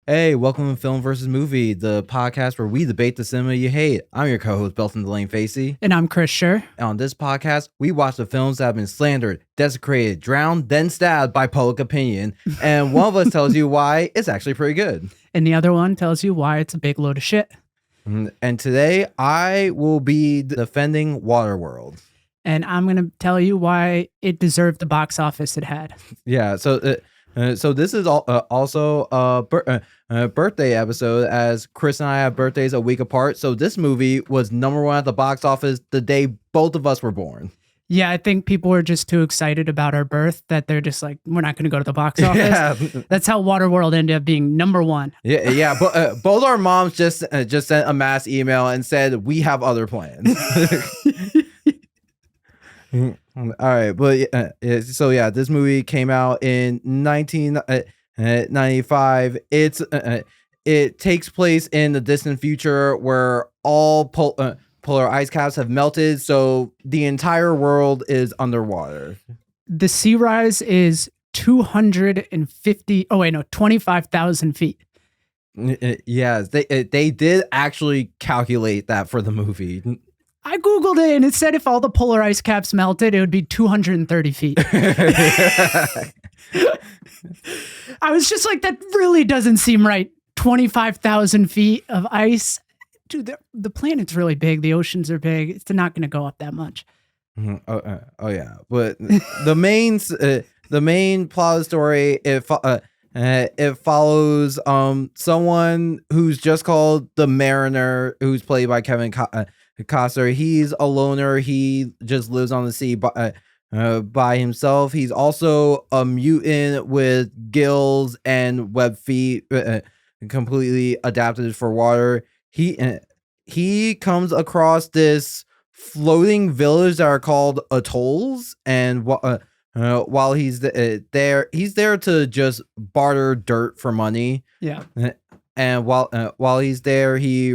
Hey, welcome to Film versus Movie, the podcast where we debate the cinema you hate. I'm your co-host, Belton DeLaine-Facey. And I'm Chris Shurr. And on this podcast, we watch the films that have been slandered, desecrated, drowned, then stabbed by public opinion. And one of us tells you why it's actually pretty good. And the other one tells you why it's a big load of shit. And today, I will be defending Waterworld. And I'm going to tell you why it deserved the box office it had. Yeah, so this is also a birthday episode, as Chris and I have birthdays a week apart. So this movie was #1 at the box office the day both of us were born. Yeah, I think people were just too excited about our birth that they're just like, we're not going to go to the box office. Yeah. That's how Waterworld ended up being #1. Yeah, but both our moms just sent a mass email and said we have other plans. All right, but so yeah, this movie came out in 1995. It takes place in the distant future where all polar ice caps have melted, so the entire world is underwater. The sea rise is 25,000 feet. Yes, they did actually calculate that for the movie. I Googled it and it said if all the polar ice caps melted, it would be 230 feet. I was just like, that really doesn't seem right. 25,000 feet of ice. Dude, the planet's really big. The oceans are big. It's not going to go up that much. Oh yeah, but the main plot of the story, it follows someone who's just called the Mariner, who's played by Kevin Costner. He's a loner. He just lives on the sea by himself. He's also a mutant with gills and web feet, completely adapted for water. He comes across this floating village that are called atolls, and while he's there, he's there to just barter dirt for money. Yeah. And while he's there, he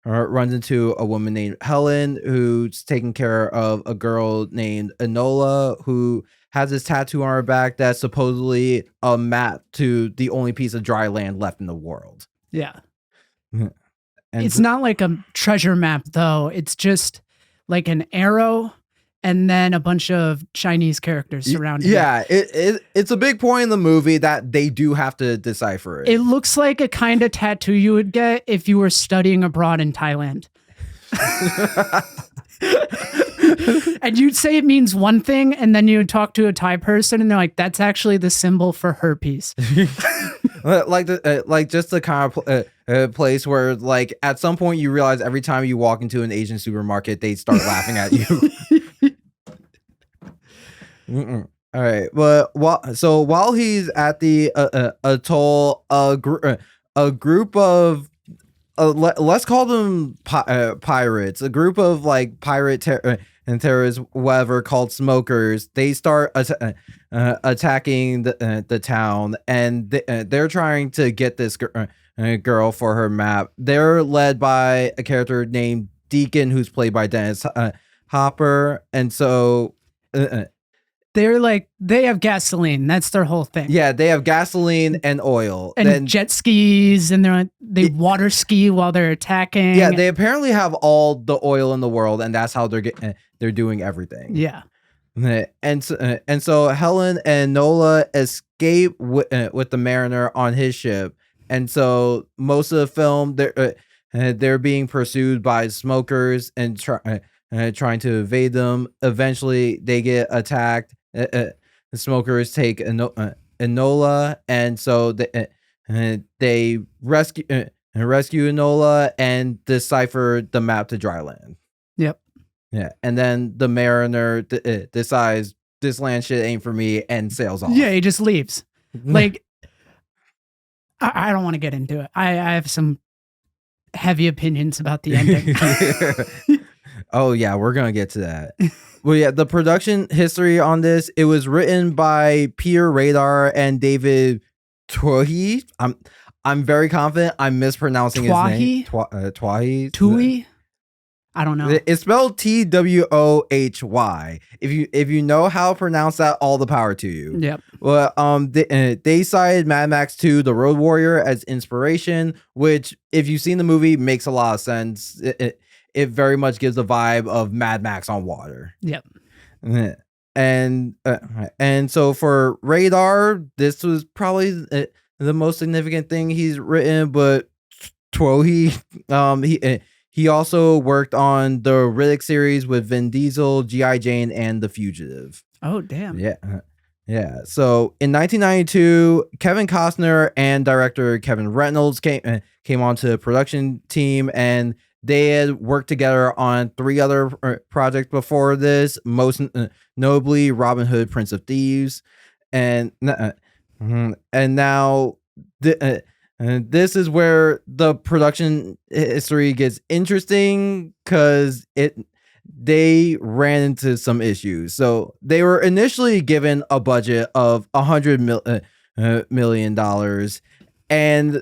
runs into a woman named Helen, who's taking care of a girl named Enola, who has this tattoo on her back that's supposedly a map to the only piece of dry land left in the world. Yeah. And it's not like a treasure map, though. It's just like an arrow and then a bunch of Chinese characters surrounding it. It's a big point in the movie that they do have to decipher it. It looks like a kind of tattoo you would get if you were studying abroad in Thailand. And you'd say it means one thing, and then you would talk to a Thai person, and they're like, that's actually the symbol for herpes. like just the kind of place where, like, at some point you realize every time you walk into an Asian supermarket, they start laughing at you. All right, but while he's at the atoll, a group of let's call them pirates, a group of like pirate and terrorists, whatever, called smokers. They start attacking the town, and they're trying to get this girl for her map. They're led by a character named Deacon, who's played by Dennis Hopper, and so. They have gasoline. That's their whole thing. Yeah, they have gasoline and oil. And jet skis, and they water ski while they're attacking. Yeah, they apparently have all the oil in the world, and that's how they're doing everything. Yeah. And so Helen and Nola escape with the Mariner on his ship. And so most of the film, they're being pursued by smokers and trying to evade them. Eventually, they get attacked. The smokers take Enola, and so they rescue Enola and decipher the map to dry land. Yep. Yeah, and then the Mariner decides this land shit ain't for me and sails off. Yeah, he just leaves. Like, I don't want to get into it. I have some heavy opinions about the ending. Oh yeah, we're gonna get to that. Well, yeah, the production history on this, it was written by Peter Radar and David Twohy. I'm very confident I'm mispronouncing his name. Twohy. Tui? I don't know. It's spelled TWOHY. If you know how to pronounce that, all the power to you. Yep. Well, they cited Mad Max 2: The Road Warrior as inspiration, which, if you've seen the movie, makes a lot of sense. It very much gives the vibe of Mad Max on water. Yep. And so for Radar, this was probably the most significant thing he's written. But he also worked on the Riddick series with Vin Diesel, G.I. Jane, and The Fugitive. Oh, damn. Yeah. Yeah. So in 1992, Kevin Costner and director Kevin Reynolds came onto the production team, and they had worked together on 3 other projects before this, most notably Robin Hood, Prince of Thieves. And now this is where the production history gets interesting, because they ran into some issues. So they were initially given a budget of $100 million, and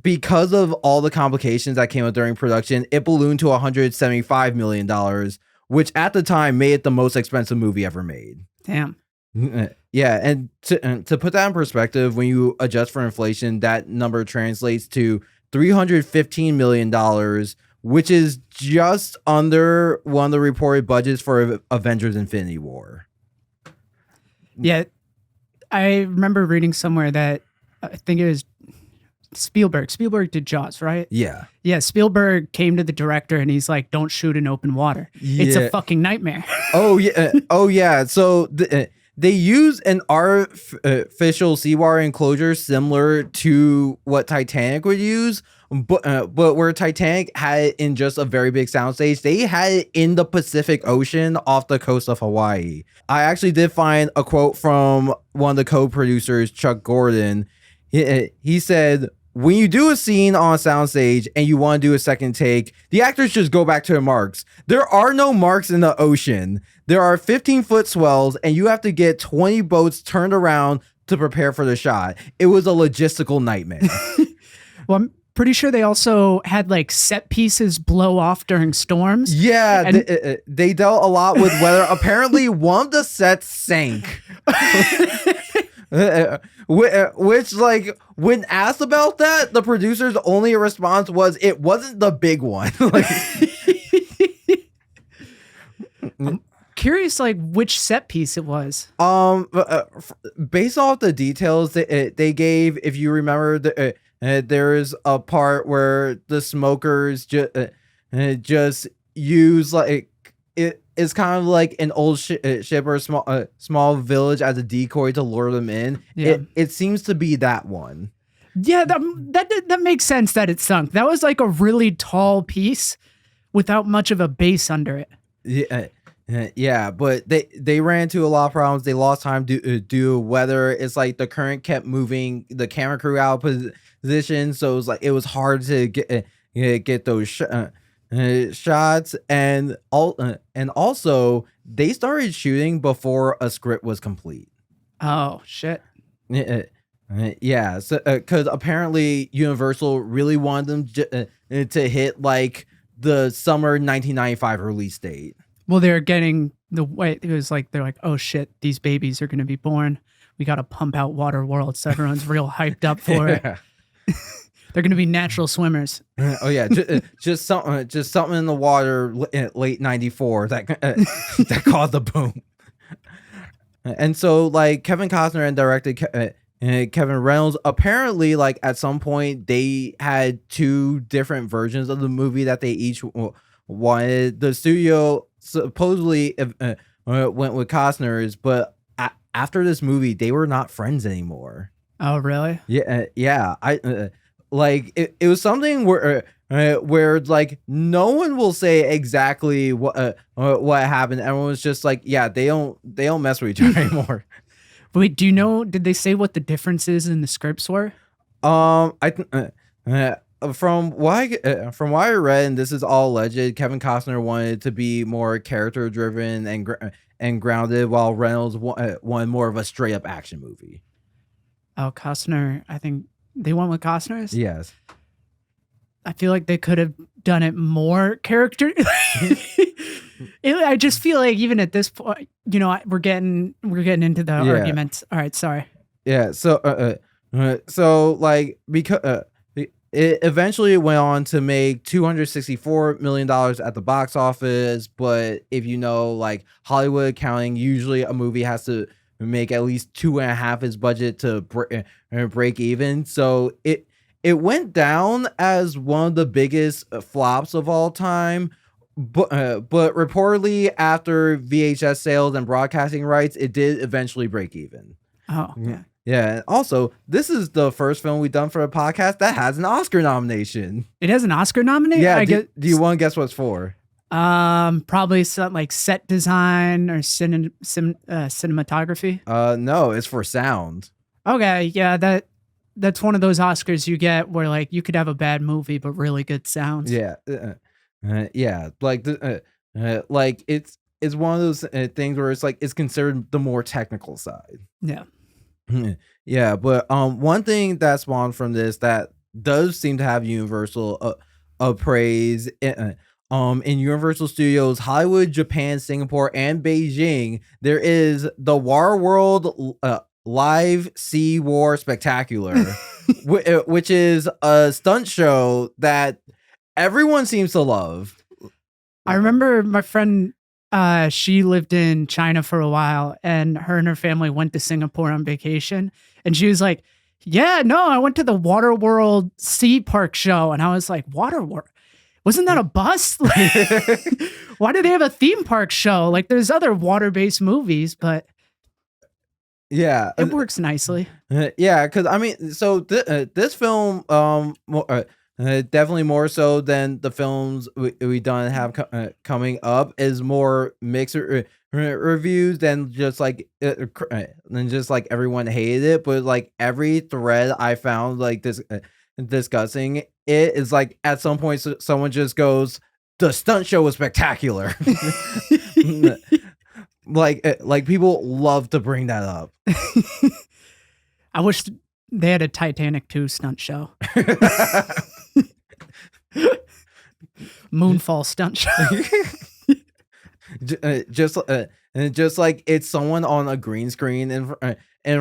because of all the complications that came up during production, it ballooned to $175 million, which at the time made it the most expensive movie ever made. Damn. Yeah, and to put that in perspective, when you adjust for inflation, that number translates to $315 million, which is just under one of the reported budgets for Avengers Infinity War. Yeah, I remember reading somewhere that I think it was Spielberg. Spielberg did Jaws, right? Yeah. Yeah, Spielberg came to the director and he's like, don't shoot in open water. It's a fucking nightmare. Oh, yeah. Oh, yeah. So they use an artificial seawater enclosure similar to what Titanic would use, but where Titanic had it in just a very big soundstage, they had it in the Pacific Ocean off the coast of Hawaii. I actually did find a quote from one of the co-producers, Chuck Gordon. He said, "When you do a scene on a soundstage and you want to do a second take, the actors just go back to the marks. There are no marks in the ocean. There are 15-foot swells, and you have to get 20 boats turned around to prepare for the shot. It was a logistical nightmare." Well, I'm pretty sure they also had like set pieces blow off during storms. Yeah, and they dealt a lot with weather. Apparently, one of the sets sank. Which, like, when asked about that, the producer's only response was, "It wasn't the big one." Like, I'm curious, like, which set piece it was. Based off the details they gave, if you remember, there's a part where the smokers just use, like, it's kind of like an old ship or a small village as a decoy to lure them in. Yeah. It seems to be that one. Yeah, that makes sense that it sunk. That was like a really tall piece without much of a base under it. Yeah, but they ran into a lot of problems. They lost time due to weather. It's like the current kept moving the camera crew out of position, so it was hard to get those shots, and also they started shooting before a script was complete. Oh shit. Yeah, so because apparently Universal really wanted them to hit like the summer 1995 release date. Well, they're getting the way it was like, they're like, oh shit, these babies are going to be born. We got to pump out Waterworld, so everyone's real hyped up for it. They're going to be natural swimmers. Oh yeah, just something in the water late 94 that caused the boom. And so, like, Kevin Costner and director Kevin Reynolds, apparently, like, at some point they had 2 different versions of the movie that they each wanted. The studio supposedly went with Costner's, but after this movie, they were not friends anymore. Oh really? Yeah. Like, it was something where like no one will say exactly what happened. Everyone was just like, yeah, they don't mess with each other anymore. Wait, do you know? Did they say what the differences in the scripts were? From what I read, and this is all alleged, Kevin Costner wanted to be more character driven and grounded, while Reynolds wanted more of a straight up action movie. Oh, Costner, I think. They went with Costner's? Yes. I feel like they could have done it more character. I just feel like even at this point, we're getting into the arguments. All right, sorry. Yeah. So like because it eventually went on to make $264 million at the box office, but if like Hollywood accounting, usually a movie has to make at least 2.5 its budget to break even. So it went down as one of the biggest flops of all time. But reportedly, after VHS sales and broadcasting rights, it did eventually break even. Oh, yeah. Yeah. And also, this is the first film we've done for a podcast that has an Oscar nomination. It has an Oscar nomination? Yeah. Do you want to guess what it's for? Probably something like set design or cinematography. No, it's for sound. Okay. Yeah. That's one of those Oscars you get where like you could have a bad movie but really good sounds. Yeah. Yeah. Like like it's one of those things where it's like it's considered the more technical side. Yeah. Yeah, but one thing that spawned from this that does seem to have universal praise in Universal Studios Hollywood, Japan, Singapore, and Beijing, there is the Waterworld Live Sea War Spectacular, which is a stunt show that everyone seems to love. I remember my friend, she lived in China for a while, and her family went to Singapore on vacation. And she was like, yeah, no, I went to the Waterworld Sea Park show. And I was like, Waterworld? Wasn't that a bus? Why do they have a theme park show? Like, there's other water-based movies, but yeah, it works nicely. Yeah, because I mean, so this film, definitely more so than the films we done have coming up, is more mixed reviews than just like everyone hated it, but like every thread I found like this discussing it is like at some point someone just goes, the stunt show was spectacular. like people love to bring that up. I wish they had a Titanic 2 stunt show. Moonfall stunt show. just like it's someone on a green screen in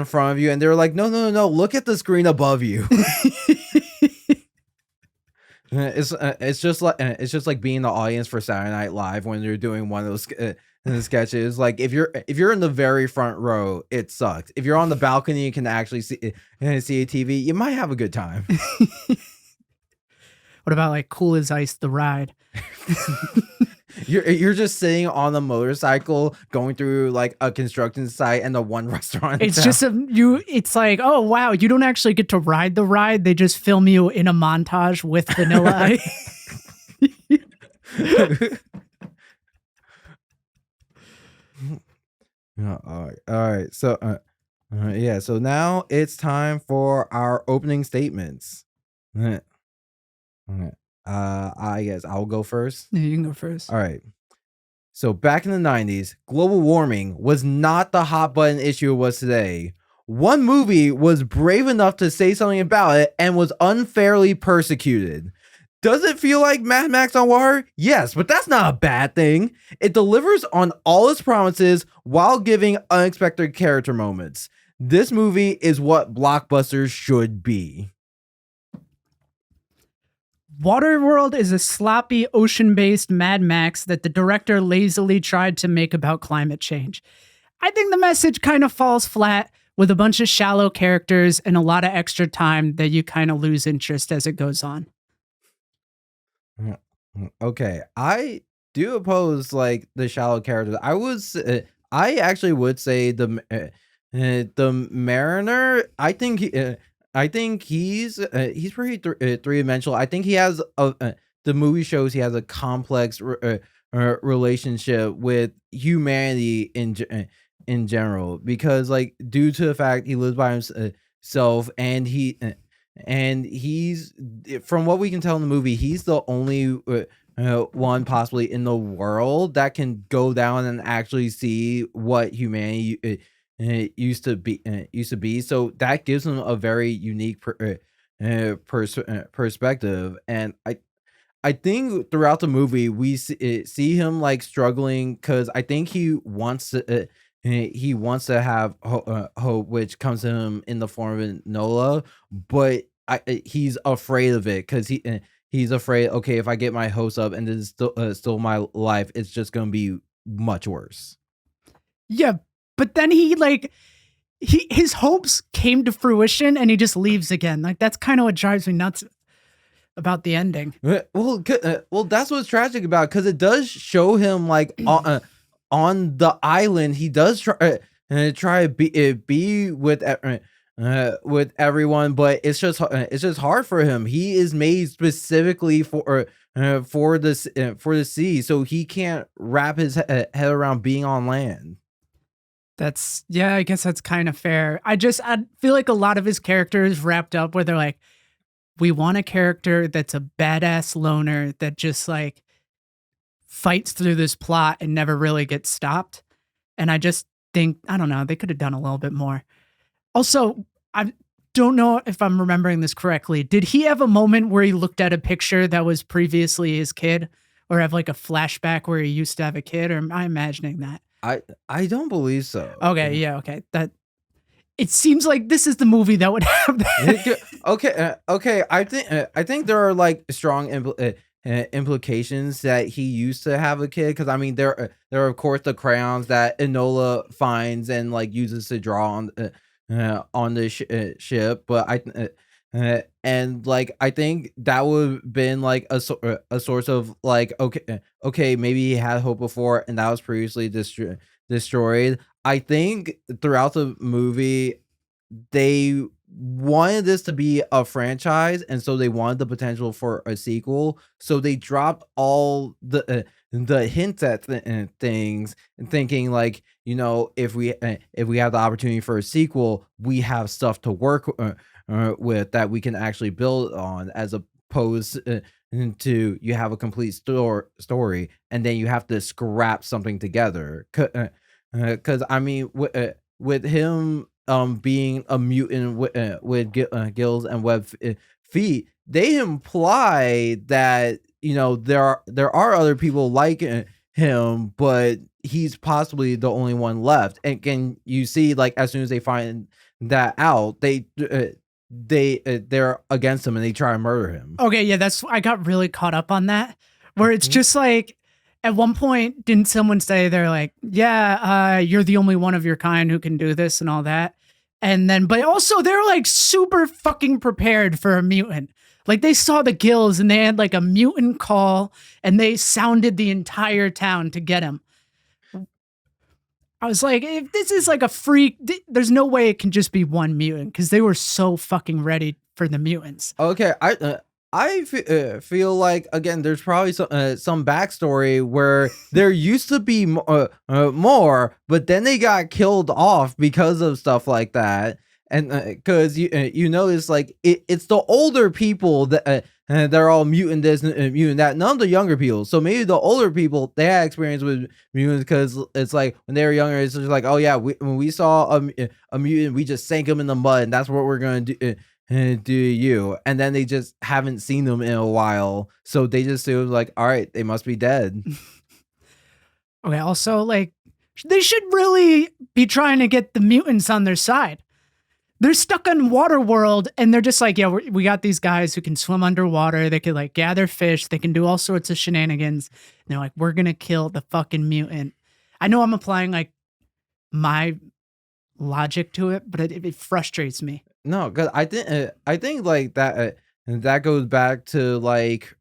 front of you, and they're like, no, look at the screen above you. It's just like being the audience for Saturday Night Live when they're doing one of those sketches. Like if you're in the very front row, it sucks. If you're on the balcony, you can actually see a TV. You might have a good time. What about like Cool as Ice, the ride? You're just sitting on a motorcycle going through like a construction site and the one restaurant. It's just it's like, oh wow, you don't actually get to ride the ride. They just film you in a montage with Vanilla Ice. All right. So yeah. So now it's time for our opening statements. I guess I'll go first. Yeah, you can go first. All right. So back in the 90s, global warming was not the hot button issue it was today. One movie was brave enough to say something about it and was unfairly persecuted. Does it feel like Mad Max on water? Yes, but that's not a bad thing. It delivers on all its promises while giving unexpected character moments. This movie is what blockbusters should be. Waterworld is a sloppy, ocean-based Mad Max that the director lazily tried to make about climate change. I think the message kind of falls flat with a bunch of shallow characters and a lot of extra time that you kind of lose interest as it goes on. Okay, I do oppose like the shallow characters. I actually would say the Mariner. I think he's pretty three-dimensional. I think he has the movie shows he has a complex relationship with humanity in general, because like due to the fact he lives by himself and he's, from what we can tell in the movie, he's the only one possibly in the world that can go down and actually see what humanity used to be. So that gives him a very unique perspective, and I think throughout the movie we see him like struggling because I think he wants to have hope, which comes to him in the form of Nola, but he's afraid of it because he's afraid. Okay, if I get my hopes up and this is still my life, it's just gonna be much worse. Yeah, but then his hopes came to fruition and he just leaves again. Like that's kind of what drives me nuts about the ending. Well, that's what's tragic about because it does show him like on the island. He does try to be with everyone, but it's just hard for him. He is made specifically for the sea, so he can't wrap his head around being on land. I guess that's kind of fair. I feel like a lot of his characters wrapped up where they're like, we want a character that's a badass loner that just like fights through this plot and never really gets stopped. And I just think, I don't know, they could have done a little bit more. Also, I don't know if I'm remembering this correctly. Did he have a moment where he looked at a picture that was previously his kid, or have like a flashback where he used to have a kid? Or am I imagining that? I don't believe so. Okay, yeah, okay. It seems like this is the movie that would have that. Okay. I think there are like strong implications that he used to have a kid because I mean there are of course the crayons that Enola finds and like uses to draw on the ship, but and like I think that would have been like a source of like okay maybe he had hope before and that was previously destroyed. I think throughout the movie they wanted this to be a franchise, and so they wanted the potential for a sequel. So they dropped all the hints at things, and thinking like, you know, if we have the opportunity for a sequel, we have stuff to work with that we can actually build on, as opposed to you have a complete story and then you have to scrap something together. Because I mean, with him being a mutant with gills and feet, they imply that, you know, there are other people like him, but he's possibly the only one left. And can you see, like, as soon as they find that out, they're against him and they try to murder him. Okay, yeah, I got really caught up on that, where it's just like, at one point, didn't someone say they're like, yeah, you're the only one of your kind who can do this and all that? And then, but also they're like super fucking prepared for a mutant. Like they saw the gills and they had like a mutant call and they sounded the entire town to get him. I was like, if this is like a freak, there's no way it can just be one mutant because they were so fucking ready for the mutants. Okay, I feel like, again, there's probably some backstory where there used to be more, but then they got killed off because of stuff like that. And because you notice, like, it's the older people that they're all mutant this and mutant that, none of the younger people. So maybe the older people, they had experience with mutants because it's like when they were younger, it's just like, oh yeah, when we saw a mutant, we just sank them in the mud, and that's what we're gonna do you. And then they just haven't seen them in a while, so they just feel like, all right, they must be dead. Okay, also, like, they should really be trying to get the mutants on their side. They're stuck on Waterworld, and they're just like, yeah, we got these guys who can swim underwater. They can like gather fish. They can do all sorts of shenanigans. And they're like, we're gonna kill the fucking mutant. I know I'm applying like my logic to it, but it frustrates me. No, because I think like that goes back to like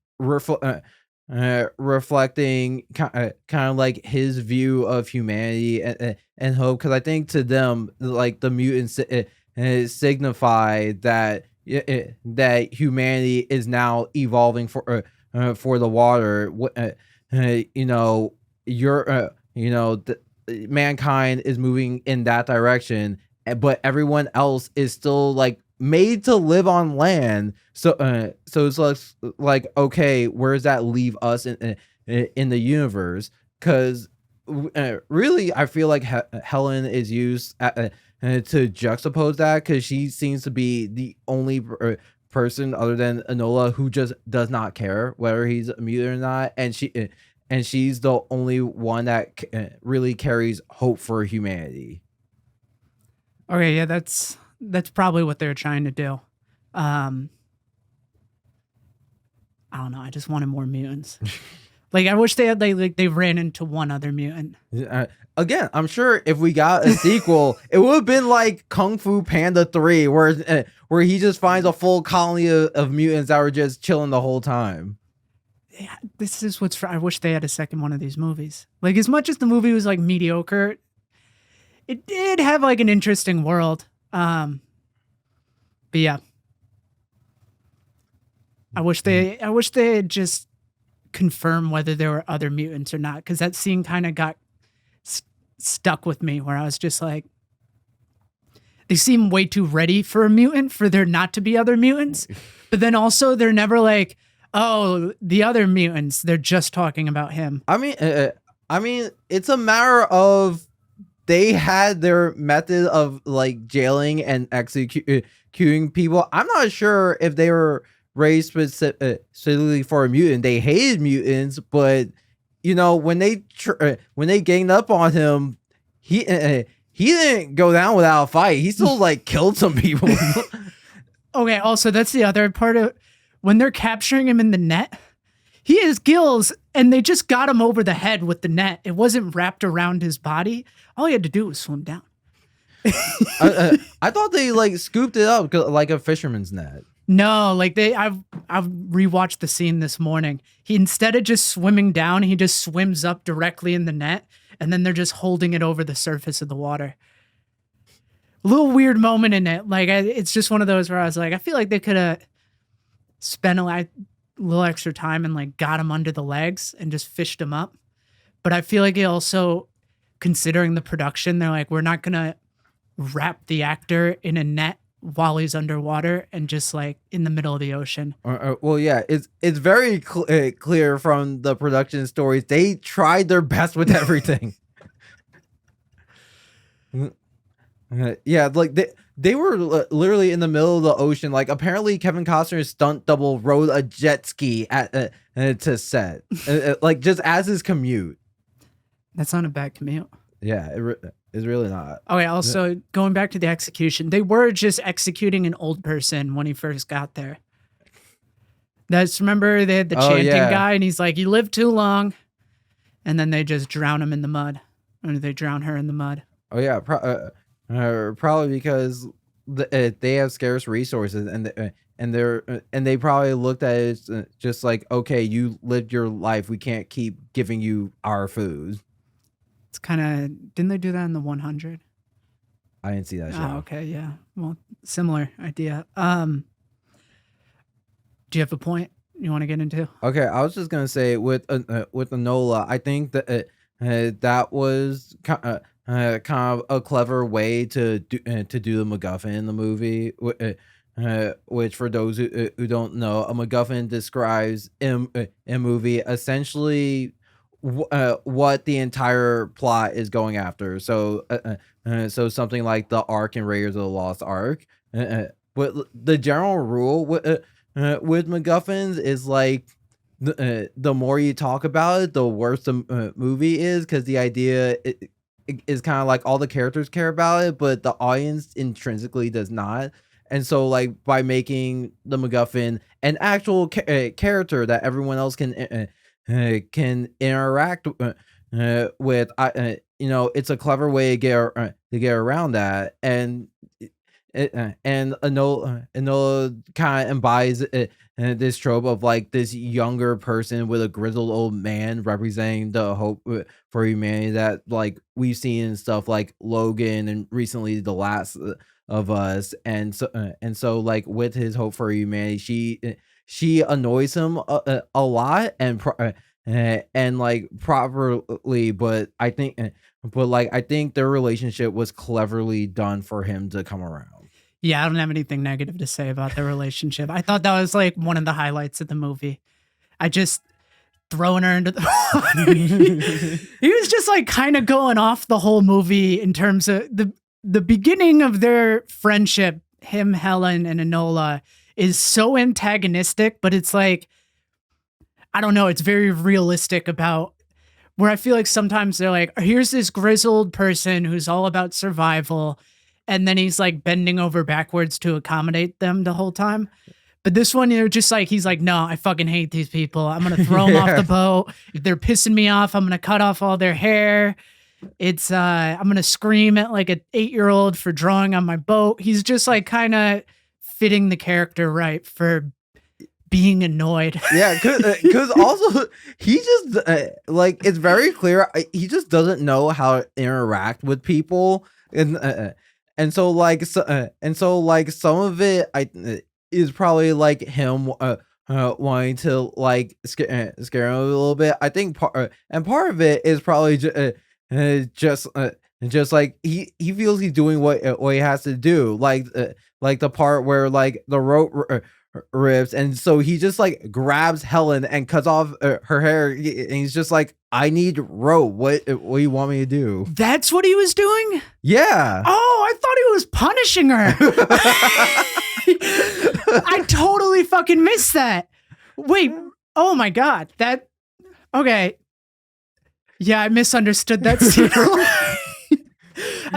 reflecting kind of like his view of humanity and hope. Because I think to them, like, the mutants signify that that humanity is now evolving for the water. You know, mankind is moving in that direction, but everyone else is still like made to live on land. So it's like, okay, where does that leave us in the universe? Because really, I feel like Helen is used to juxtapose that, because she seems to be the only person other than Enola who just does not care whether he's a mutant or not, and she's the only one that really carries hope for humanity. Okay, yeah, that's probably what they're trying to do. I don't know. I just wanted more mutants. Like, I wish they had they ran into one other mutant. Again, I'm sure if we got a sequel, it would have been like Kung Fu Panda 3, where he just finds a full colony of mutants that were just chilling the whole time. Yeah, this is I wish they had a second one of these movies. Like, as much as the movie was like mediocre, it did have like an interesting world. But yeah, I wish they had just confirmed whether there were other mutants or not, because that scene kind of got stuck with me, where I was just like, they seem way too ready for a mutant for there not to be other mutants, but then also they're never like, oh, the other mutants. They're just talking about him. I mean, it's a matter of they had their method of like jailing and executing people. I'm not sure if they were raised specifically for a mutant. They hated mutants, but you know, when they ganged up on him, he didn't go down without a fight. He still like killed some people. Okay, also that's the other part of when they're capturing him in the net. He has gills, and they just got him over the head with the net. It wasn't wrapped around his body. All he had to do was swim down. I thought they like scooped it up like a fisherman's net. No, like I've rewatched the scene this morning. He, instead of just swimming down, he just swims up directly in the net, and then they're just holding it over the surface of the water. A little weird moment in it. Like, it's just one of those where I was like, I feel like they could have spent a little extra time and like got him under the legs and just fished him up. But I feel like it also, considering the production, they're like, we're not gonna wrap the actor in a net while he's underwater and just like in the middle of the ocean. Well, yeah, it's very clear from the production stories. They tried their best with everything. Yeah, like they were literally in the middle of the ocean. Like, apparently Kevin Costner's stunt double rode a jet ski to set, like just as his commute. That's not a bad commute. Yeah, it's really not. Okay, also, going back to the execution, they were just executing an old person when he first got there. Remember they had the chanting guy, and he's like, you lived too long. And then they just drown him in the mud. Or they drown her in the mud. Oh, yeah. Probably because they have scarce resources, and they probably looked at it as just like, okay, you lived your life. We can't keep giving you our food. It's kind of, didn't they do that in the 100? I didn't see that show. Oh, okay, yeah. Well, similar idea. Do you have a point you want to get into? Okay, I was just gonna say with Enola, I think that that was kind of a clever way to do the MacGuffin in the movie. Which, for those who don't know, a MacGuffin describes in a movie essentially what the entire plot is going after. So so something like the Ark and Raiders of the Lost Ark. But the general rule with MacGuffins is like the more you talk about it, the worse the movie is, because the idea is kind of like all the characters care about it, but the audience intrinsically does not. And so, like, by making the MacGuffin an actual character that everyone else can interact with, you know, it's a clever way to get around that. And Enola kind of embodies this trope of like this younger person with a grizzled old man representing the hope for humanity that like we've seen in stuff like Logan and recently The Last of Us. And so like with his hope for humanity, she annoys him a lot and like properly, but I think their relationship was cleverly done for him to come around. Yeah, I don't have anything negative to say about their relationship. I thought that was like one of the highlights of the movie. I just throwing her into the he was just like kind of going off the whole movie in terms of the beginning of their friendship. Him, Helen, and Enola is so antagonistic, but it's like, I don't know, it's very realistic about where I feel like sometimes they're like, here's this grizzled person who's all about survival, and then he's like bending over backwards to accommodate them the whole time. But this one, you're just like, he's like, no, I fucking hate these people. I'm going to throw them off the boat. If they're pissing me off, I'm going to cut off all their hair. It's, I'm going to scream at like an 8-year-old for drawing on my boat. He's just like kind of fitting the character right for being annoyed. Yeah, because also he just like, it's very clear he just doesn't know how to interact with people, and so like some of it is probably like him wanting to like scare him a little bit. I think part of it is probably just like he feels he's doing what he has to do, like the part where like the rope rips, and so he just like grabs Helen and cuts off her hair, and he's just like, I need rope. What do you want me to do? That's what he was doing? Yeah. Oh, I thought he was punishing her. I totally fucking missed that. Wait. Oh my God. That. Okay. Yeah, I misunderstood that scene. I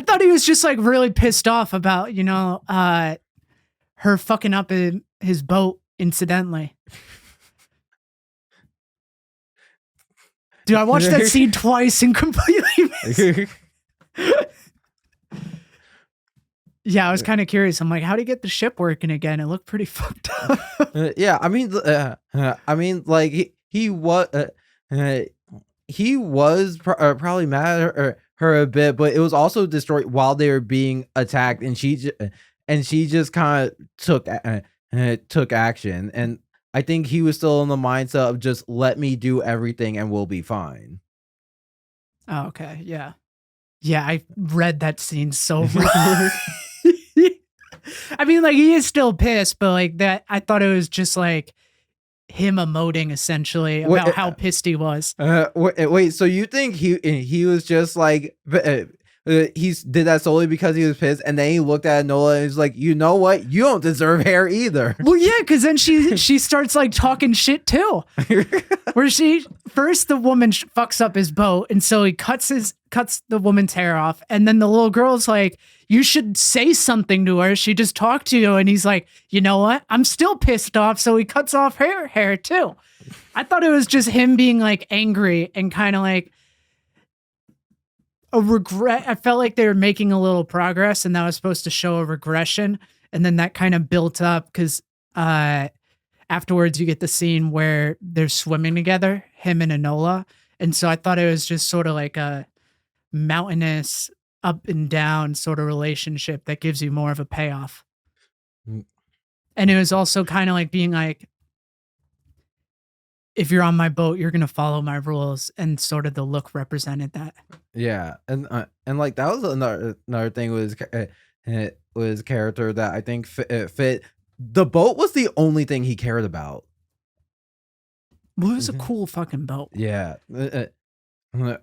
thought he was just like really pissed off about, her fucking up his boat incidentally. Dude, I watched that scene twice and completely missed. Yeah, I was kind of curious. I'm like, how do you get the ship working again? It looked pretty fucked up. Yeah, I mean, like he was probably mad at her a bit, but it was also destroyed while they were being attacked, and she just kind of took action. And I think he was still in the mindset of just let me do everything and we'll be fine. Oh, okay, yeah. Yeah, I read that scene so wrong. I mean, like, he is still pissed, but like that, I thought it was just like him emoting essentially about how pissed he was. Wait, so you think he was just like he did that solely because he was pissed, and then he looked at Enola and he's like, you know what? You don't deserve hair either. Well, yeah, because then she starts like talking shit too. Where first the woman fucks up his boat, and so he cuts the woman's hair off, and then the little girl's like, you should say something to her. She just talked to you, and he's like, you know what? I'm still pissed off, so he cuts off her hair too. I thought it was just him being like angry and kind of like a regret. I felt like they were making a little progress, and that was supposed to show a regression, and then that kind of built up because afterwards you get the scene where they're swimming together, him and Enola, and so I thought it was just sort of like a mountainous up and down sort of relationship that gives you more of a payoff. And it was also kind of like being like, if you're on my boat, you're going to follow my rules, and sort of the look represented that. Yeah. And like that was another thing was character that I think fit. The boat was the only thing he cared about. Well, it was a cool fucking boat. Yeah. But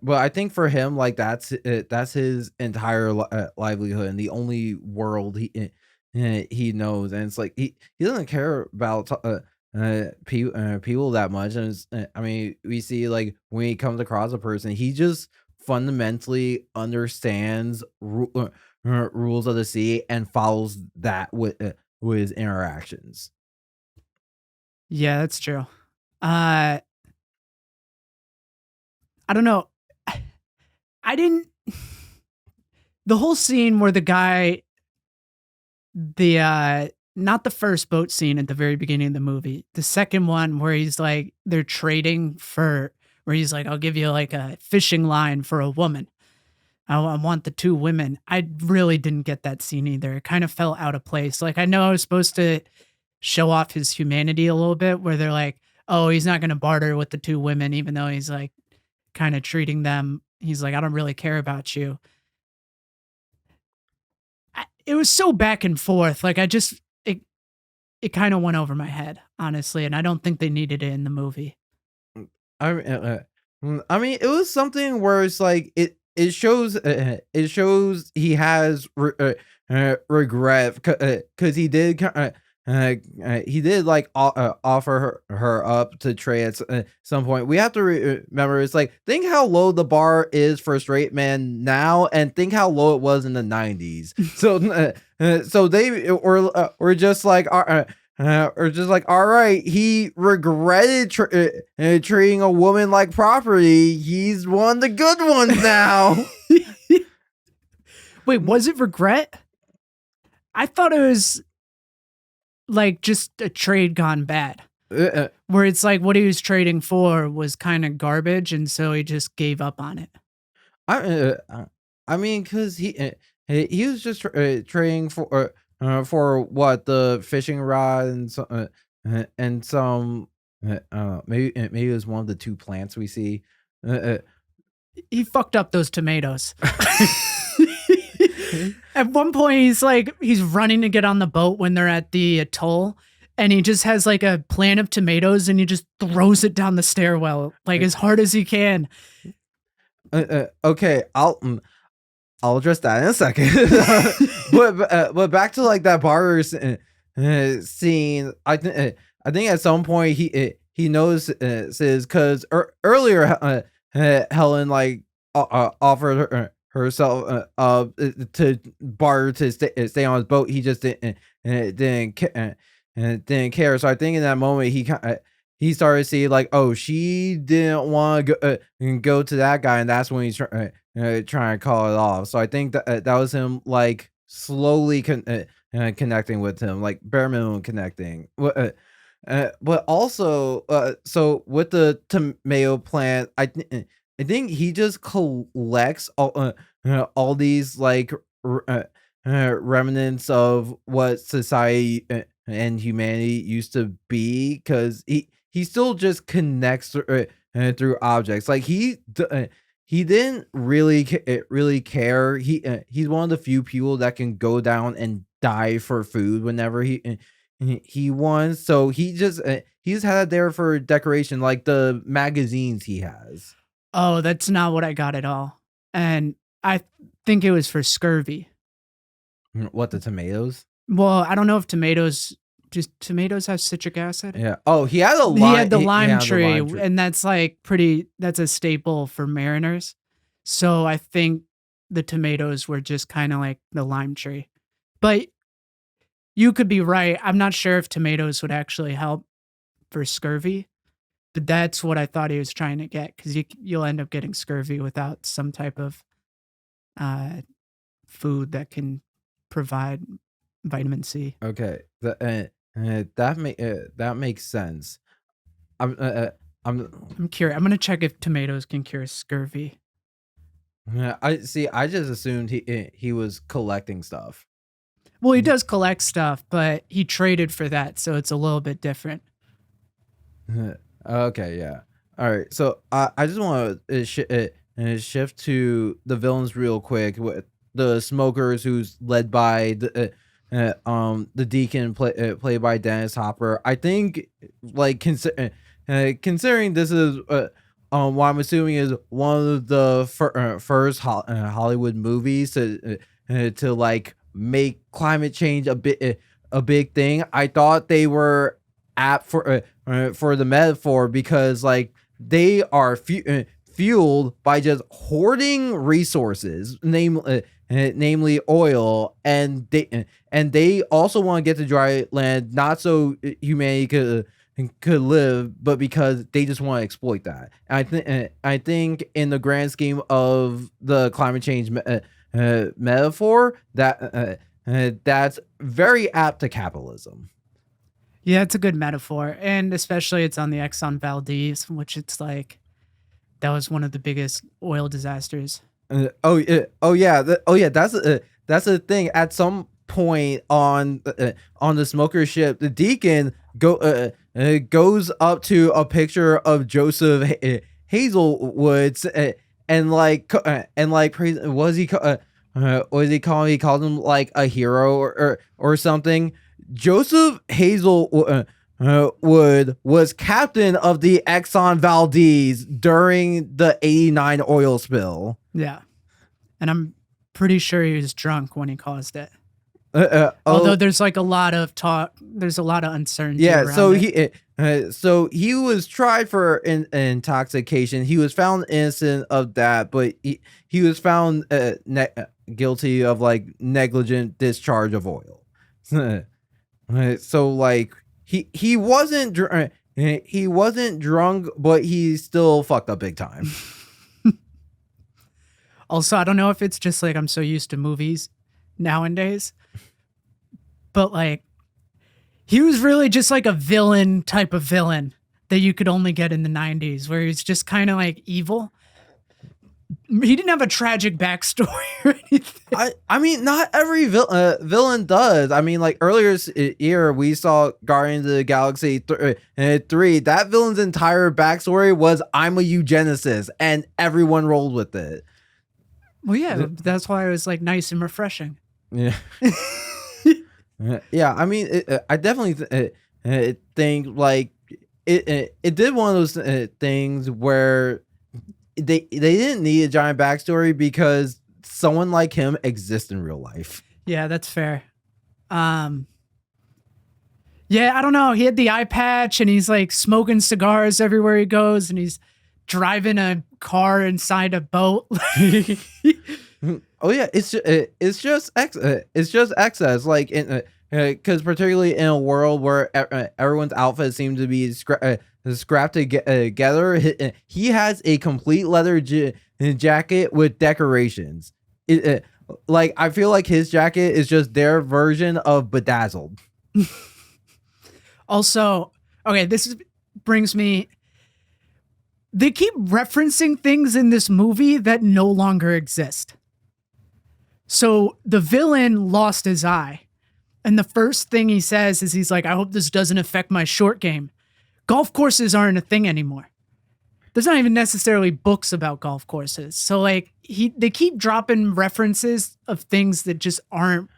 I think for him, like that's his entire livelihood and the only world he knows, and it's like he doesn't care about people that much. And I mean, we see like when he comes across a person, he just fundamentally understands rules of the sea and follows that with his interactions. Yeah, that's true. I don't know. I didn't. The whole scene where the guy, not the first boat scene at the very beginning of the movie, the second one where he's like, they're trading where he's like, I'll give you like a fishing line for a woman. I want the two women. I really didn't get that scene either. It kind of felt out of place. Like, I know I was supposed to show off his humanity a little bit, where they're like, oh, he's not going to barter with the two women, even though he's like, kind of treating them, he's like, I don't really care about you. It was so back and forth. Like, it kind of went over my head, honestly, and I don't think they needed it in the movie. I mean, it was something where it's like it shows he has regret because he did he did like offer her up to trade at some point. We have to remember, it's like, think how low the bar is for a straight man now, and think how low it was in the 90s. So they were just like, or just like, all right, he regretted treating a woman like property. He's one of the good ones now. Wait, was it regret? I thought it was like just a trade gone bad, where it's like what he was trading for was kind of garbage, and so he just gave up on it. I mean, because he was just trading for what, the fishing rod and some maybe it was one of the two plants we see. He fucked up those tomatoes. At one point, he's running to get on the boat when they're at the atoll, and he just has like a plant of tomatoes, and he just throws it down the stairwell like as hard as he can. Okay, I'll address that in a second. but back to like that bar scene. I think at some point he notices, because earlier Helen like offered herself to barter to stay on his boat. He just didn't care. So I think in that moment he started to see like, oh, she didn't want to go to that guy, and that's when he's trying to call it off. So I think that was him like slowly connecting with him, like bare minimum connecting. But also, so with the tomato plant, I think he just collects all these like remnants of what society and humanity used to be, because he still just connects through objects. Like he didn't really care. He's one of the few people that can go down and die for food whenever he wants. So he just had it there for decoration, like the magazines he has. Oh, that's not what I got at all. And I think it was for scurvy. What, the tomatoes? Well, I don't know if tomatoes have citric acid. Yeah. Oh, he had the lime tree, and that's like that's a staple for mariners. So I think the tomatoes were just kind of like the lime tree. But you could be right. I'm not sure if tomatoes would actually help for scurvy. But that's what I thought he was trying to get, because you'll end up getting scurvy without some type of food that can provide vitamin C. Okay, that makes sense. I'm curious. I'm gonna check if tomatoes can cure scurvy. I just assumed he was collecting stuff. Well, he does collect stuff, but he traded for that, so it's a little bit different. Okay, yeah. All right. So I just want to shift to the villains real quick, with the smokers, who's led by the deacon played by Dennis Hopper. I think like considering this is what I'm assuming is one of the first Hollywood movies to like make climate change a big thing. I thought they were apt for the metaphor, because like they are fueled by just hoarding resources, namely oil, and they also want to get to dry land, not so humanity could live, but because they just want to exploit that. And I think in the grand scheme of the climate change metaphor, that that's very apt to capitalism. Yeah, it's a good metaphor, and especially it's on the Exxon Valdez, which it's like that was one of the biggest oil disasters. Oh yeah. That's the thing. At some point on the smoker ship, the deacon goes up to a picture of Joseph Hazelwood's and like praise. Was he calling? He called him like a hero or something. Joseph Hazelwood was captain of the Exxon Valdez during the '89 oil spill. Yeah, and I'm pretty sure he was drunk when he caused it. Although there's like a lot of talk, there's a lot of uncertainty. Yeah, around so it. he was tried for intoxication. He was found innocent of that, but he was found guilty of like negligent discharge of oil. So like he wasn't he wasn't drunk, but he still fucked up big time. Also, I don't know if it's just like I'm so used to movies nowadays, but like he was really just like a villain type of villain that you could only get in the 90s, where he's just kind of like evil. He didn't have a tragic backstory or anything. I mean, not every villain does. I mean, like earlier this year, we saw Guardians of the Galaxy 3. That villain's entire backstory was I'm a eugenicist, and everyone rolled with it. Well, yeah, that's why it was like nice and refreshing. Yeah. Yeah, I mean, I definitely think like it did one of those things where they didn't need a giant backstory because someone like him exists in real life. Yeah, that's fair. Yeah, I don't know. He had the eye patch and he's like smoking cigars everywhere he goes, and he's driving a car inside a boat. Oh yeah, it's just excess, like because particularly in a world where everyone's outfit seems to be scrapped together, he has a complete leather jacket with decorations. Like I feel like his jacket is just their version of bedazzled. Also, okay, brings me. They keep referencing things in this movie that no longer exist. So the villain lost his eye. And the first thing he says is he's like, I hope this doesn't affect my short game. Golf courses aren't a thing anymore. There's not even necessarily books about golf courses. So like they keep dropping references of things that just aren't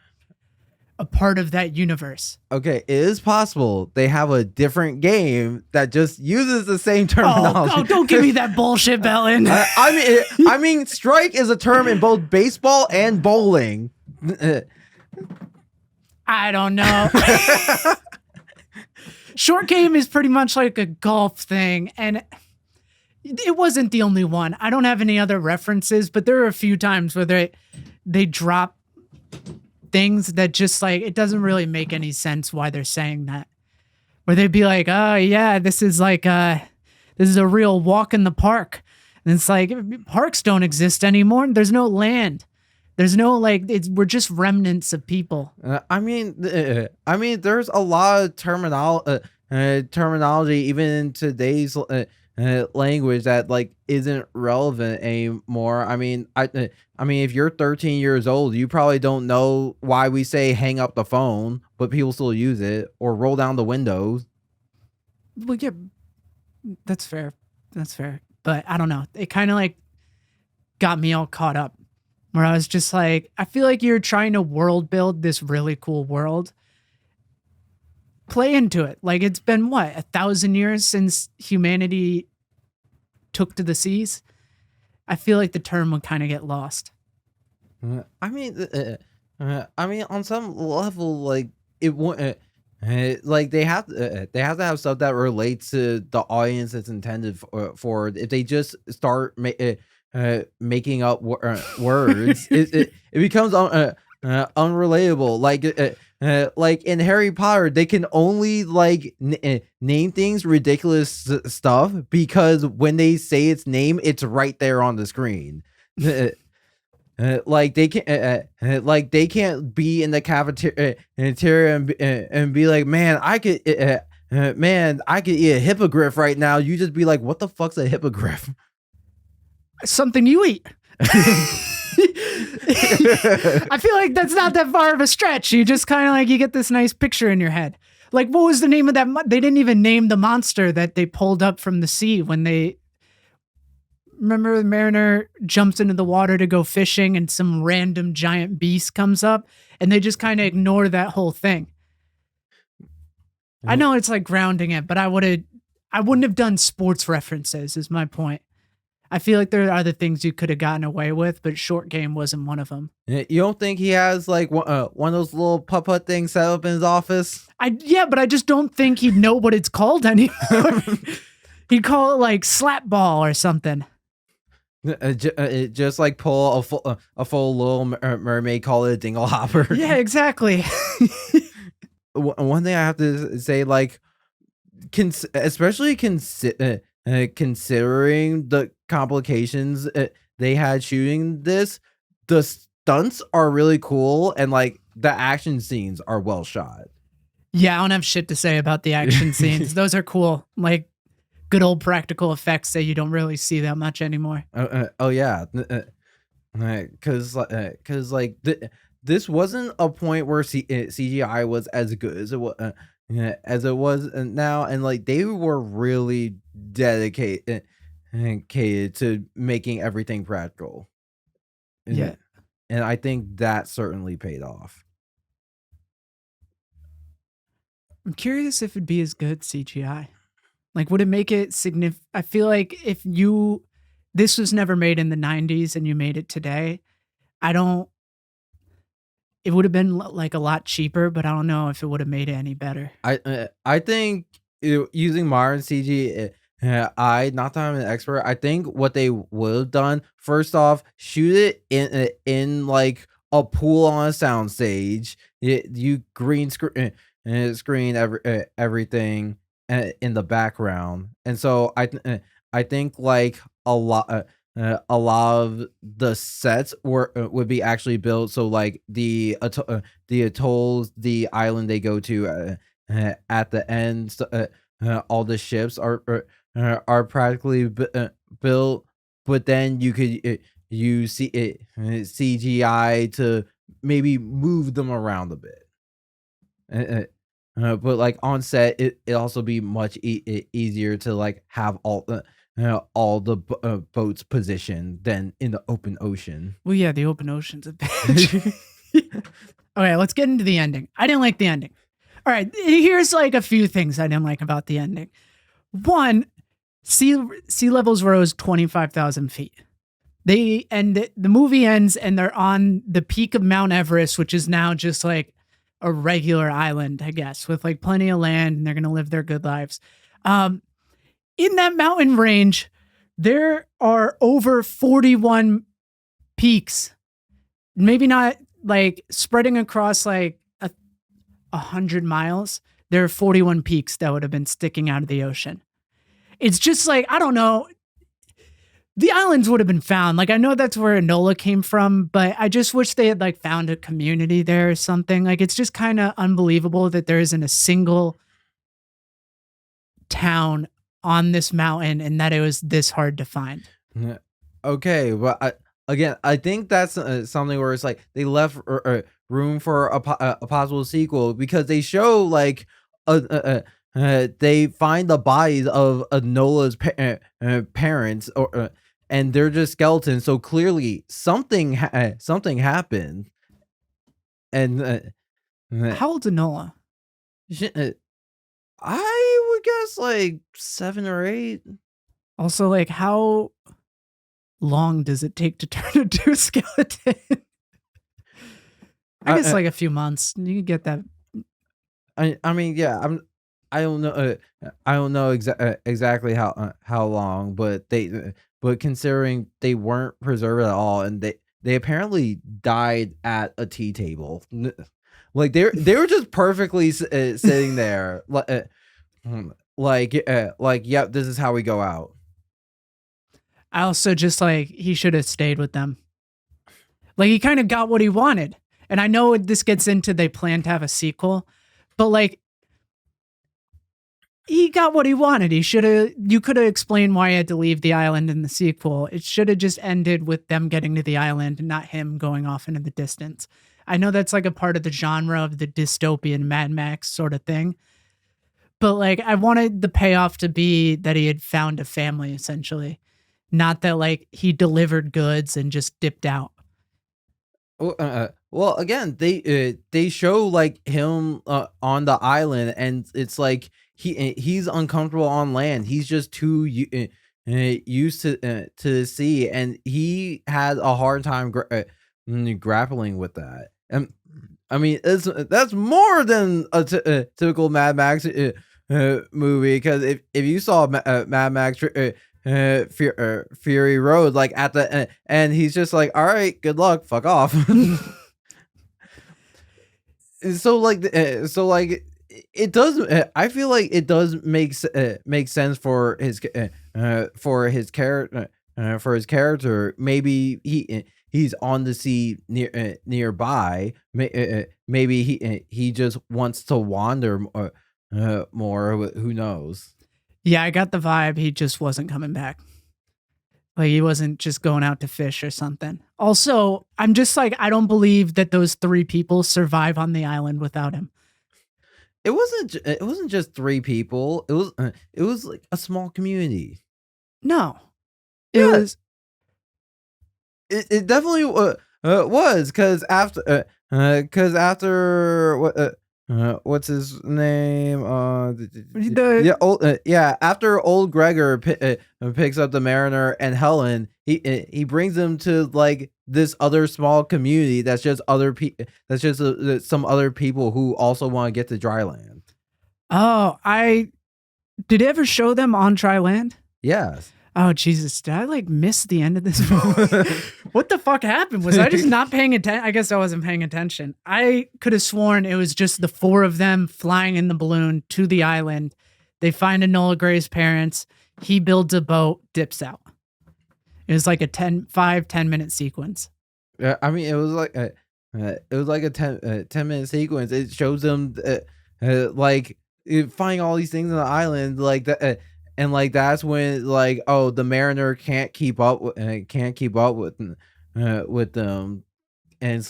a part of that universe. Okay, it is possible they have a different game that just uses the same terminology. Oh, don't give me that bullshit, Belton. I mean, strike is a term in both baseball and bowling. I don't know. Short game is pretty much like a golf thing, and it wasn't the only one. I don't have any other references, but there are a few times where they drop things that just like it doesn't really make any sense why they're saying that. Where they'd be like, "Oh yeah, this is a real walk in the park," and it's like parks don't exist anymore. There's no land. There's no we're just remnants of people. I mean, there's a lot of terminology even in today's language that like isn't relevant anymore. I mean, if you're 13 years old, you probably don't know why we say hang up the phone, but people still use it, or roll down the windows. Well, yeah, that's fair. That's fair. But I don't know. It kind of like got me all caught up. Where I was just like, I feel like you're trying to world build this really cool world. Play into it. Like it's been 1,000 years since humanity took to the seas. I feel like the term would kind of get lost. I mean, on some level, like it won't. Like they have to have stuff that relates to the audience it's intended for. If they just start making up words, it becomes unrelatable. Like in Harry Potter, they can only like name things ridiculous stuff because when they say its name, it's right there on the screen. Like they can't be in the cafeteria and be like, man, I could eat a hippogriff right now. You just be like, what the fuck's a hippogriff? Something you eat. I feel like that's not that far of a stretch. You just kind of like you get this nice picture in your head. Like, what was the name of that? They didn't even name the monster that they pulled up from the sea when they. Remember, the mariner jumps into the water to go fishing, and some random giant beast comes up, and they just kind of ignore that whole thing. I know it's like grounding it, but I wouldn't have done sports references. Is my point. I feel like there are other things you could have gotten away with, but short game wasn't one of them. You don't think he has like one of those little putt things set up in his office? Yeah, but I just don't think he'd know what it's called anymore. He'd call it like slap ball or something. Just like pull a full Little Mermaid, call it a dingle hopper. Yeah, exactly. One thing I have to say, like, especially considering the complications they had shooting this, the stunts are really cool, and like the action scenes are well shot. Yeah, I don't have shit to say about the action scenes. Those are cool. Like good old practical effects that you don't really see that much anymore. Oh yeah, because like this wasn't a point where CGI was as good as it was now, and like they were really dedicated to making everything practical. Yeah, and I think that certainly paid off. I'm curious if it'd be as good CGI. Like, would it make it significant? I feel like if this was never made in the 90s and you made it today, it would have been like a lot cheaper, but I don't know if it would have made it any better. I think using modern CG, not that I'm an expert, I think what they would have done, first off, shoot it in like a pool on a soundstage. You green screen everything in the background, and so I think like a lot of the sets would be actually built, so like the atolls, the island they go to at the end, all the ships are practically built, but then you could use CGI to maybe move them around a bit. But like on set, it also be much easier to like have all the boats positioned than in the open ocean. Well, yeah, the open ocean's a bitch. Okay, let's get into the ending. I didn't like the ending. All right, here's like a few things I didn't like about the ending. One, sea levels rose 25,000 feet. The movie ends and they're on the peak of Mount Everest, which is now just like a regular island, I guess, with like plenty of land, and they're gonna live their good lives. In that mountain range, there are over 41 peaks. Maybe not like spreading across like 100 miles. There are 41 peaks that would have been sticking out of the ocean. It's just like, I don't know. The islands would have been found. Like, I know that's where Enola came from, but I just wish they had like found a community there or something. Like, it's just kind of unbelievable that there isn't a single town on this mountain and that it was this hard to find. Okay, but I think that's something where it's like they left room for a possible sequel, because they show like they find the bodies of Enola's parents, and they're just skeletons. So clearly something happened. And how old's Enola? I would guess like 7 or 8. Also, like, how long does it take to turn into a skeleton? I guess like a few months. You can get that. I mean, yeah. I don't know. I don't know exactly how long, but considering they weren't preserved at all, and they apparently died at a tea table. Like they were just perfectly sitting there, like yep, this is how we go out. I also just like, he should have stayed with them. Like, he kind of got what he wanted. And I know this gets into they plan to have a sequel, but like, he got what he wanted. You could have explained why he had to leave the island in the sequel. It should have just ended with them getting to the island and not him going off into the distance. I know that's like a part of the genre of the dystopian Mad Max sort of thing, but like, I wanted the payoff to be that he had found a family, essentially. Not that like he delivered goods and just dipped out. Well, again, they show like him on the island, and it's like he's uncomfortable on land. He's just too used to the sea, and he had a hard time grappling with that. And I mean, that's more than a typical Mad Max movie. Because if you saw Mad Max Fury Road, like at the and he's just like, all right, good luck, fuck off. So like it does. I feel like it does make sense for his character. For his character, maybe he's on the sea nearby. Maybe he just wants to wander more. Who knows? Yeah, I got the vibe he just wasn't coming back. Like he wasn't just going out to fish or something. Also, I'm just like, I don't believe that those 3 people survive on the island without him. It wasn't just 3 people. It was like a small community. No, it was. It definitely was because after what's his name? After old Gregor picks up the Mariner and Helen, he brings them to like this other small community that's just other people. That's just some other people who also want to get to dry land. Oh, did it ever show them on dry land? Yes. Oh Jesus! Did I like miss the end of this movie? What the fuck happened? Was I just not paying attention? I guess I wasn't paying attention. I could have sworn it was just the 4 of them flying in the balloon to the island. They find Enola Gray's parents. He builds a boat, dips out. It was like a 10-minute sequence. Yeah, I mean, it was like a 10-minute sequence. It shows them like finding all these things on the island, like that. And like that's when like the Mariner can't keep up with them, and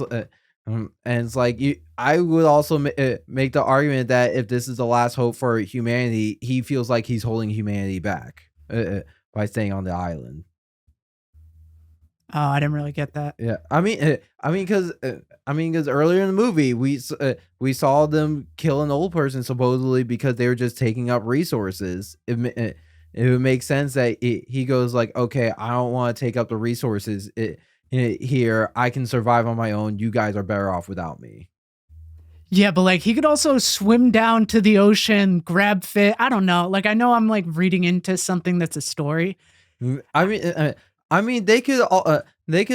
it's like I would also make the argument that if this is the last hope for humanity, he feels like he's holding humanity back by staying on the island. Oh, I didn't really get that. Yeah, I mean, because earlier in the movie we saw them kill an old person supposedly because they were just taking up resources. It would make sense that he goes like, okay, I don't want to take up the resources here. I can survive on my own. You guys are better off without me. Yeah, but like he could also swim down to the ocean, grab fish. I don't know. Like I know I'm like reading into something that's a story. I mean, they could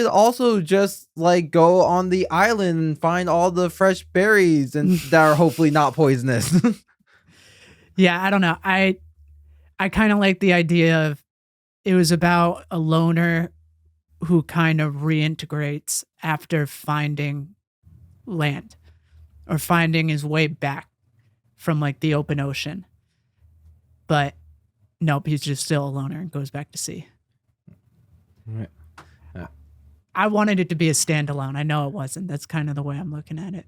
also just like go on the island and find all the fresh berries and that are hopefully not poisonous. Yeah, I don't know. I kind of like the idea of it was about a loner who kind of reintegrates after finding land or finding his way back from like the open ocean. But nope, he's just still a loner and goes back to sea. I wanted it to be a standalone. I know it wasn't. That's kind of the way I'm looking at it.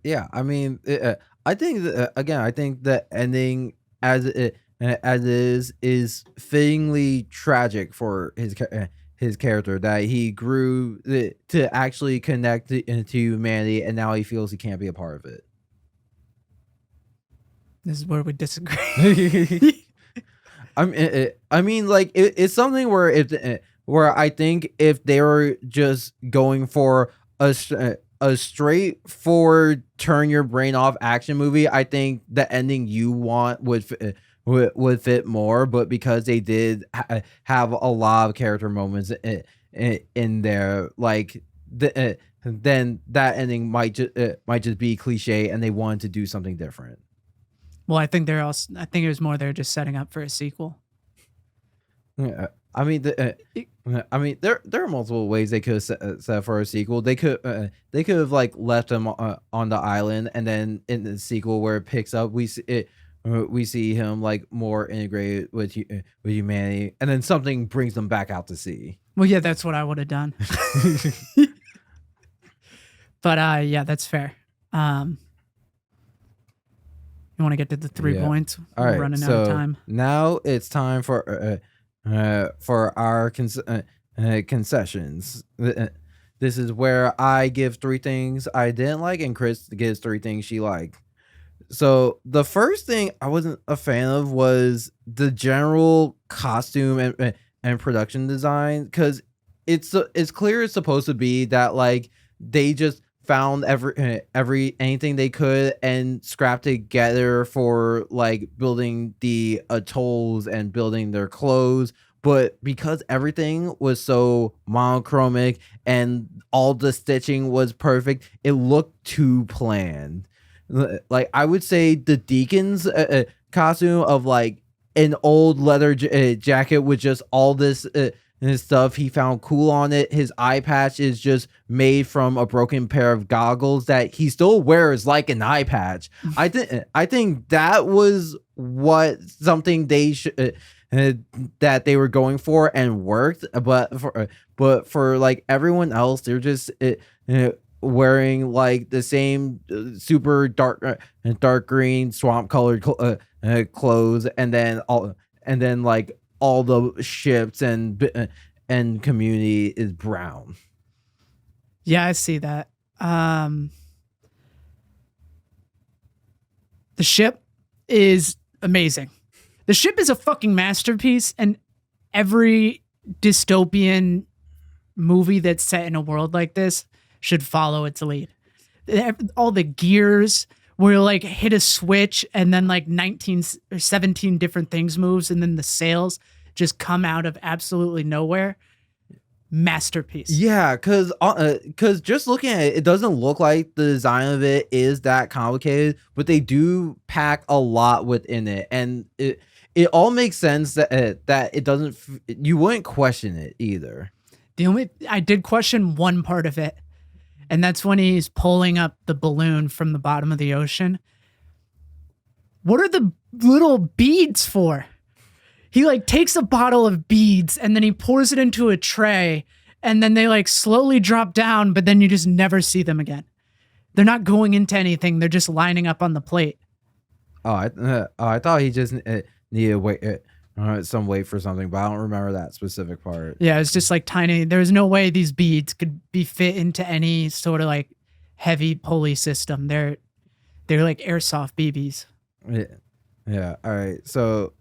Yeah, I mean, I think again, I think the ending as is fittingly tragic for his character, that he grew to actually connect into humanity, and now he feels he can't be a part of it. This is where we disagree. I mean, like it's something where I think if they were just going for a straightforward turn your brain off action movie, I think the ending you want would fit more. But because they did have a lot of character moments in there, like then that ending might just be cliche, and they wanted to do something different. Well, I think it was more they're just setting up for a sequel. Yeah. I mean, there are multiple ways they could have set for a sequel. They could have like left him on the island, and then in the sequel where it picks up, we see him like more integrated with humanity, and then something brings them back out to sea. Well, yeah, that's what I would have done. But yeah, that's fair. You want to get to the 3 points? All right, we're running out of time. Now it's time for our concessions. This is where I give 3 things I didn't like, and Chris gives 3 things she liked. So the first thing I wasn't a fan of was the general costume and production design, because it's clear it's supposed to be that like they just found every anything they could and scrapped together for like building the atolls and building their clothes. But because everything was so monochromic and all the stitching was perfect, it looked too planned. Like I would say the Deacon's costume of like an old leather jacket with just all this stuff he found cool on it. His eye patch is just made from a broken pair of goggles that he still wears like an eye patch. I think that was what something they should that they were going for and worked. But for like everyone else, they're just wearing like the same super dark green swamp colored clothes, and then like all the ships and community is brown. Yeah, I see that. The ship is amazing. The ship is a fucking masterpiece, and every dystopian movie that's set in a world like this should follow its lead. All the gears where you like hit a switch and then like 19 or 17 different things moves, and then the sails just come out of absolutely nowhere. Masterpiece. Yeah, because just looking at it, it doesn't look like the design of it is that complicated, but they do pack a lot within it, and it all makes sense that it doesn't. You wouldn't question it either. I did question one part of it, and that's when he's pulling up the balloon from the bottom of the ocean. What are the little beads for? He like takes a bottle of beads and then he pours it into a tray, and then they like slowly drop down, but then you just never see them again. They're not going into anything. They're just lining up on the plate. I thought he just needed some weight for something, but I don't remember that specific part. Yeah, it's just like tiny. There's no way these beads could be fit into any sort of like heavy pulley system. They're like airsoft BBs. Yeah. All right. So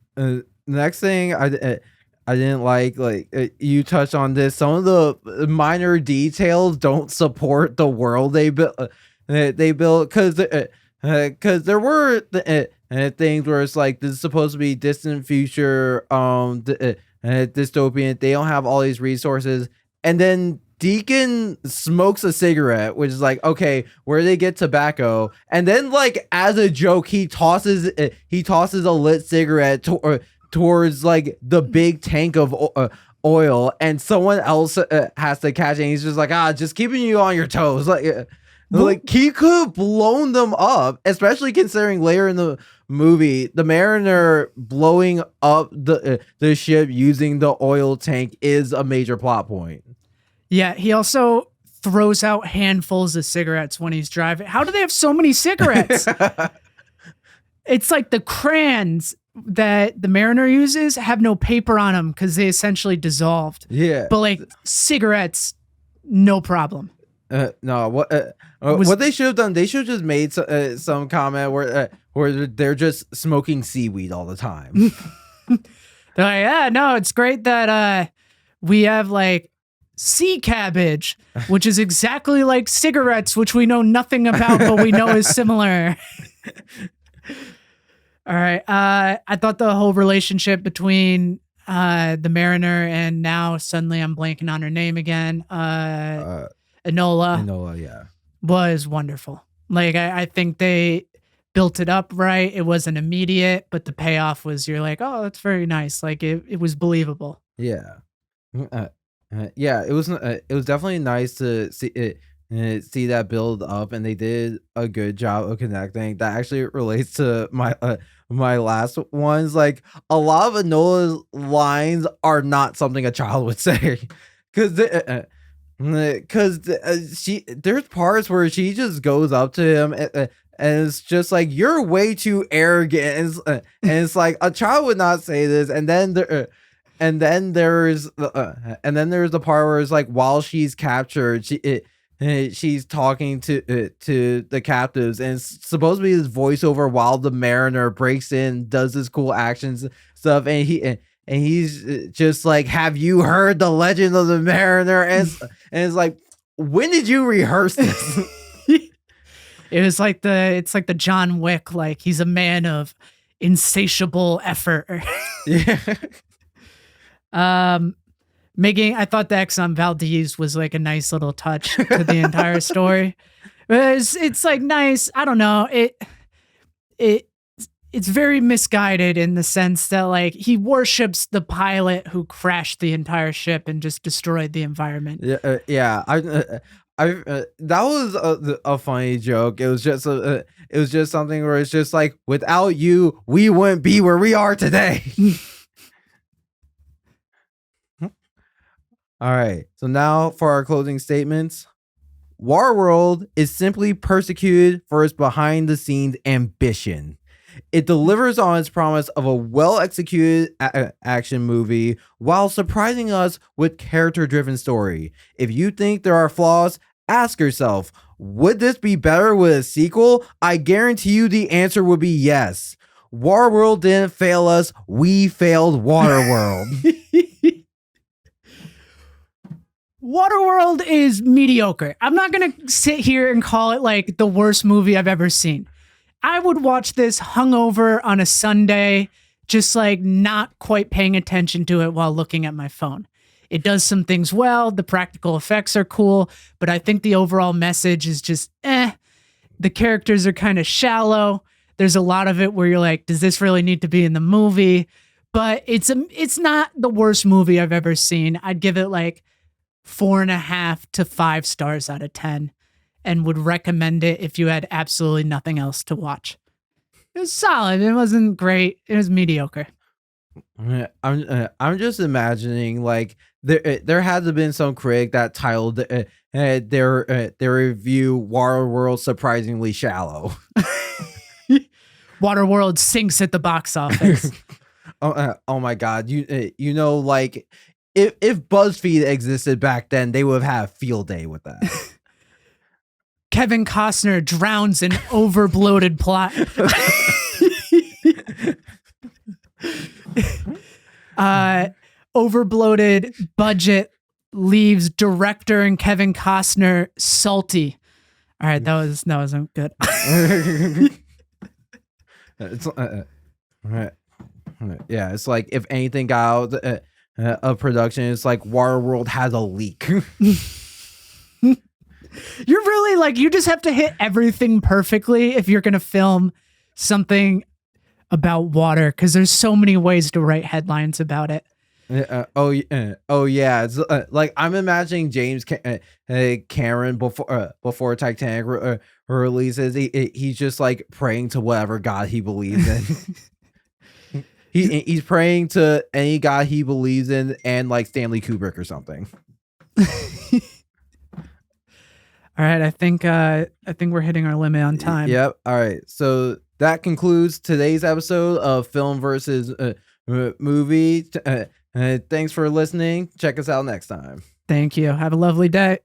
next thing I didn't like you touched on this. Some of the minor details don't support the world they built. Because there were things where it's like this is supposed to be distant future, dystopian. They don't have all these resources, and then Deacon smokes a cigarette, which is like, okay, where do they get tobacco? And then like as a joke, he tosses a lit cigarette towards like the big tank of oil, and someone else has to catch it. And he's just like, just keeping you on your toes. Like he could have blown them up, especially considering later in the movie, the Mariner blowing up the ship using the oil tank is a major plot point. Yeah, he also throws out handfuls of cigarettes when he's driving. How do they have so many cigarettes? It's like the crayons that the Mariner uses have no paper on them because they essentially dissolved. Yeah. But like cigarettes, no problem. No, what they should have done, they should have just made some comment where they're just smoking seaweed all the time. They're like, yeah, no, it's great that we have like sea cabbage, which is exactly like cigarettes, which we know nothing about, but we know is similar. All right. I thought the whole relationship between the Mariner and now suddenly I'm blanking on her name again. Enola. Enola, yeah. Was wonderful. Like I think they built it up right. It wasn't immediate, but the payoff was you're like, oh, that's very nice. Like it was believable. Yeah. Yeah, it was definitely nice to see that build up, and they did a good job of connecting. That actually relates to my last ones. Like a lot of Enola's lines are not something a child would say, because there's parts where she just goes up to him and it's just like, you're way too arrogant, and it's like a child would not say this. And then there's the part where it's like while she's captured, she's talking to the captives, and it's supposed to be this voiceover while the mariner breaks in, does this cool actions stuff, and he's just like, "Have you heard the legend of the mariner?" And it's like, when did you rehearse this? It's like the John Wick, like he's a man of insatiable effort. Yeah. I thought the Exxon Valdez was like a nice little touch to the entire story. It's like nice. I don't know. It's very misguided in the sense that like he worships the pilot who crashed the entire ship and just destroyed the environment. Yeah. That was a funny joke. It was just something where it's just like, without you, we wouldn't be where we are today. All right. So now for our closing statements. Waterworld is simply persecuted for its behind the scenes ambition. It delivers on its promise of a well-executed action movie while surprising us with character-driven story. If you think there are flaws, ask yourself, would this be better with a sequel? I guarantee you the answer would be yes. Waterworld didn't fail us. We failed Waterworld. Waterworld is mediocre. I'm not going to sit here and call it like the worst movie I've ever seen. I would watch this hungover on a Sunday, just like not quite paying attention to it while looking at my phone. It does some things well. The practical effects are cool, but I think the overall message is just The characters are kind of shallow. There's a lot of it where you're like, does this really need to be in the movie? But it's not the worst movie I've ever seen. I'd give it like 4.5 to 5 stars out of 10 and would recommend it if you had absolutely nothing else to watch. It was solid. It wasn't great. It was mediocre. I'm just imagining like there had to have been some critic that titled their review "Waterworld surprisingly shallow." Waterworld sinks at the box office. Oh my god! You know, like if BuzzFeed existed back then, they would have had a field day with that. Kevin Costner drowns in overbloated plot. Overbloated budget leaves director and Kevin Costner salty. All right, that wasn't good. Yeah, it's like if anything got out of production, it's like Waterworld has a leak. You're really like, you just have to hit everything perfectly if you're going to film something about water, because there's so many ways to write headlines about it. Oh yeah. It's, like I'm imagining James Cameron before Titanic releases. He's just like praying to whatever God he believes in. He's praying to any God he believes in, and like Stanley Kubrick or something. All right, I think we're hitting our limit on time. Yep. All right. So that concludes today's episode of Film versus Movie. Thanks for listening. Check us out next time. Thank you. Have a lovely day.